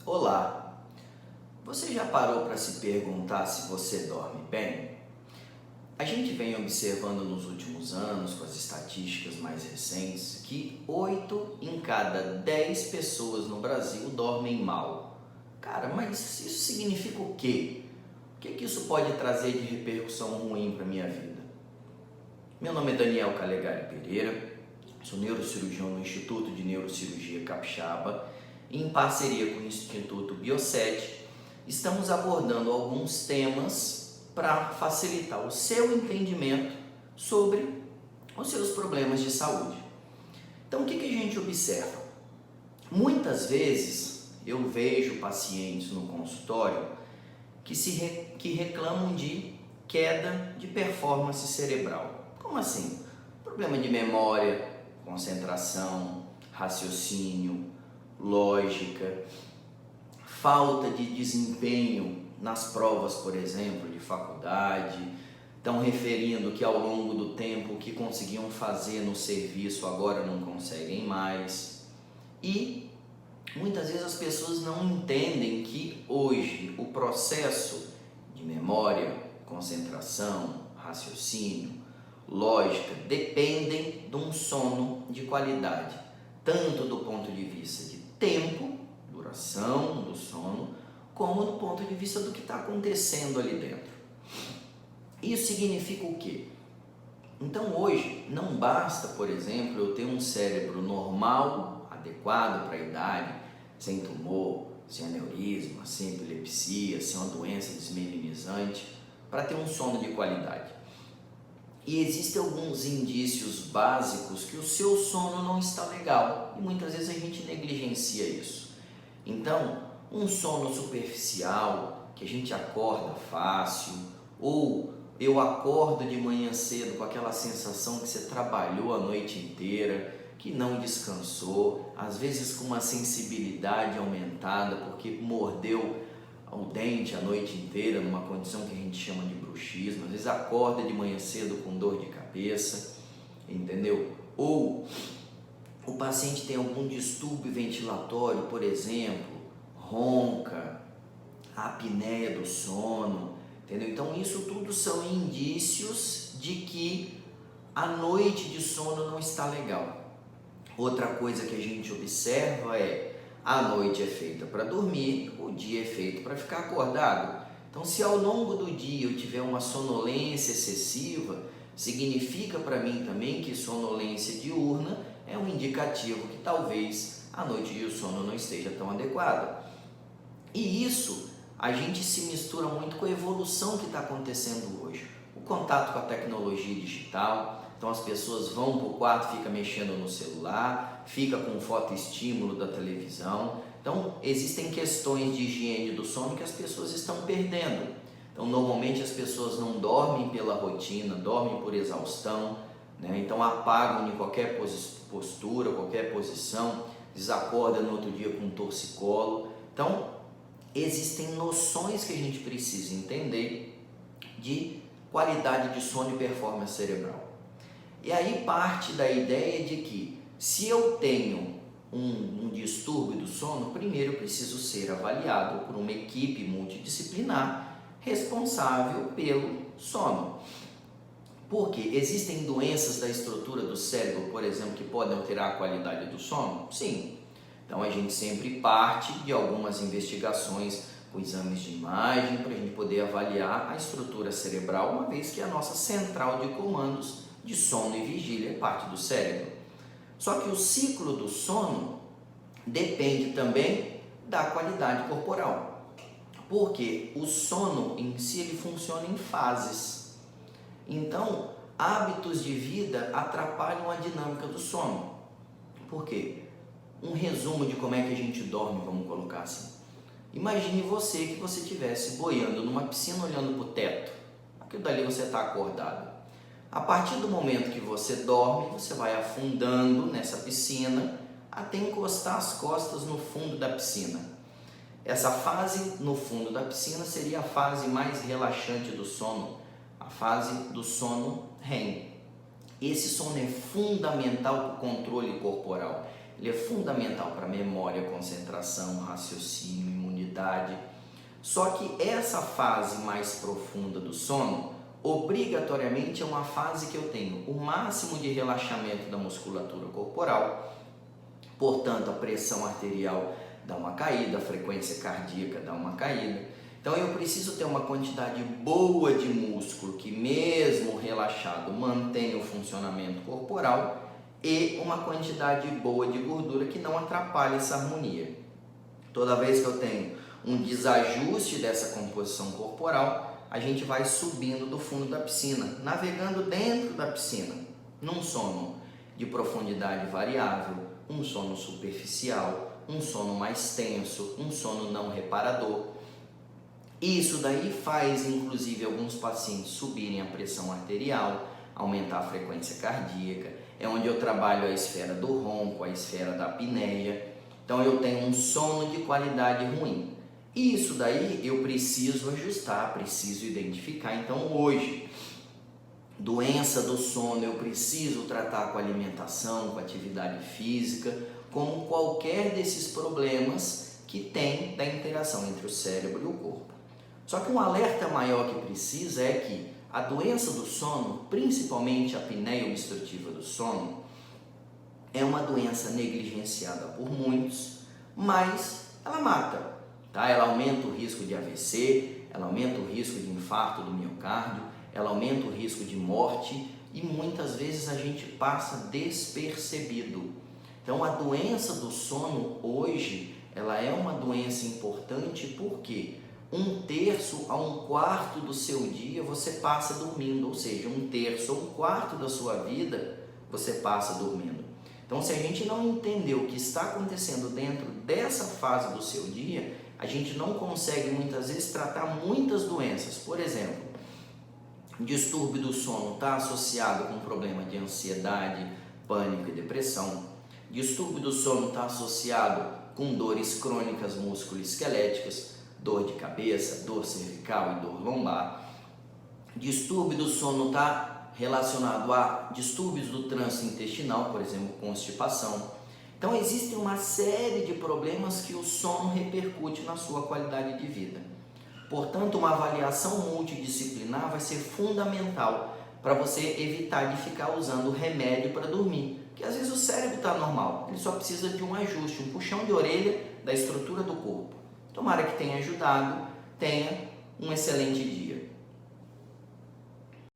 Olá! Você já parou para se perguntar se você dorme bem? A gente vem observando nos últimos anos, com as estatísticas mais recentes, que 8 em cada 10 pessoas no Brasil dormem mal. Cara, mas isso significa o quê? O que isso pode trazer de repercussão ruim para a minha vida? Meu nome é Daniel Calegari Pereira, sou neurocirurgião no Instituto de Neurocirurgia Capixaba e em parceria com o Instituto Bioset, estamos abordando alguns temas para facilitar o seu entendimento sobre os seus problemas de saúde. Então, o que a gente observa? Muitas vezes eu vejo pacientes no consultório que reclamam de queda de performance cerebral. Como assim? Problema de memória, concentração, raciocínio, lógica, falta de desempenho nas provas, por exemplo, de faculdade. Estão referindo que ao longo do tempo o que conseguiam fazer no serviço agora não conseguem mais. E muitas vezes as pessoas não entendem que hoje o processo de memória, concentração, raciocínio, lógica dependem de um sono de qualidade, tanto do ponto de vista de tempo, duração do sono, como do ponto de vista do que está acontecendo ali dentro. Isso significa o quê? Então hoje não basta, por exemplo, eu ter um cérebro normal, adequado para a idade, sem tumor, sem aneurisma, sem epilepsia, sem uma doença desmelinizante, para ter um sono de qualidade. E existem alguns indícios básicos que o seu sono não está legal e muitas vezes a gente negligencia isso. Então, um sono superficial, que a gente acorda fácil, ou eu acordo de manhã cedo com aquela sensação que você trabalhou a noite inteira, que não descansou, às vezes com uma sensibilidade aumentada porque mordeu o dente a noite inteira, numa condição que a gente chama de bruxismo, às vezes acorda de manhã cedo com dor de cabeça, entendeu? Ou o paciente tem algum distúrbio ventilatório, por exemplo, ronca, apneia do sono, entendeu? Então isso tudo são indícios de que a noite de sono não está legal. Outra coisa que a gente observa é a noite é feita para dormir, o dia é feito para ficar acordado. Então, se ao longo do dia eu tiver uma sonolência excessiva, significa para mim também que sonolência diurna é um indicativo que talvez a noite de sono não esteja tão adequada. E isso a gente se mistura muito com a evolução que está acontecendo hoje. O contato com a tecnologia digital. Então as pessoas vão para o quarto, fica mexendo no celular, fica com fotoestímulo da televisão. Então existem questões de higiene do sono que as pessoas estão perdendo. Então normalmente as pessoas não dormem pela rotina, dormem por exaustão, né? Então apagam em qualquer postura, qualquer posição, desacordam no outro dia com um torcicolo. Então existem noções que a gente precisa entender de qualidade de sono e performance cerebral. E aí parte da ideia de que se eu tenho um distúrbio do sono, primeiro eu preciso ser avaliado por uma equipe multidisciplinar responsável pelo sono. Porque existem doenças da estrutura do cérebro, por exemplo, que podem alterar a qualidade do sono? Sim. Então a gente sempre parte de algumas investigações com exames de imagem para a gente poder avaliar a estrutura cerebral, uma vez que a nossa central de comandos de sono e vigília é parte do cérebro. Só que o ciclo do sono depende também da qualidade corporal, porque o sono em si ele funciona em fases. Então, hábitos de vida atrapalham a dinâmica do sono. Por quê? Um resumo de como é que a gente dorme, vamos colocar assim. Imagine você que você estivesse boiando numa piscina olhando para o teto. Aquilo dali você está acordado. A partir do momento que você dorme, você vai afundando nessa piscina até encostar as costas no fundo da piscina. Essa fase no fundo da piscina seria a fase mais relaxante do sono, a fase do sono REM. Esse sono é fundamental para o controle corporal, ele é fundamental para a memória, concentração, raciocínio, profundidade. Só que essa fase mais profunda do sono, obrigatoriamente é uma fase que eu tenho o máximo de relaxamento da musculatura corporal, portanto a pressão arterial dá uma caída, a frequência cardíaca dá uma caída. Então eu preciso ter uma quantidade boa de músculo que mesmo relaxado mantenha o funcionamento corporal e uma quantidade boa de gordura que não atrapalhe essa harmonia. Toda vez que eu tenho um desajuste dessa composição corporal, a gente vai subindo do fundo da piscina, navegando dentro da piscina, num sono de profundidade variável, um sono superficial, um sono mais tenso, um sono não reparador. Isso daí faz, inclusive, alguns pacientes subirem a pressão arterial, aumentar a frequência cardíaca, é onde eu trabalho a esfera do ronco, a esfera da apneia. Então eu tenho um sono de qualidade ruim. Isso daí eu preciso ajustar, preciso identificar. Então hoje, doença do sono eu preciso tratar com alimentação, com atividade física, como qualquer desses problemas que tem da interação entre o cérebro e o corpo. Só que um alerta maior que precisa é que a doença do sono, principalmente a apneia obstrutiva do sono, é uma doença negligenciada por muitos, mas ela mata, tá? Ela aumenta o risco de AVC, ela aumenta o risco de infarto do miocárdio, ela aumenta o risco de morte e muitas vezes a gente passa despercebido. Então a doença do sono hoje, ela é uma doença importante porque 1/3 a 1/4 do seu dia você passa dormindo, ou seja, 1/3 ou 1/4 da sua vida você passa dormindo. Então, se a gente não entender o que está acontecendo dentro dessa fase do seu dia, a gente não consegue muitas vezes tratar muitas doenças. Por exemplo, distúrbio do sono está associado com problema de ansiedade, pânico e depressão. Distúrbio do sono está associado com dores crônicas musculoesqueléticas, dor de cabeça, dor cervical e dor lombar. Distúrbio do sono está relacionado a distúrbios do trânsito intestinal, por exemplo, constipação. Então existem uma série de problemas que o sono repercute na sua qualidade de vida. Portanto, uma avaliação multidisciplinar vai ser fundamental para você evitar de ficar usando remédio para dormir, porque às vezes o cérebro está normal, ele só precisa de um ajuste, um puxão de orelha da estrutura do corpo. Tomara que tenha ajudado, tenha um excelente dia.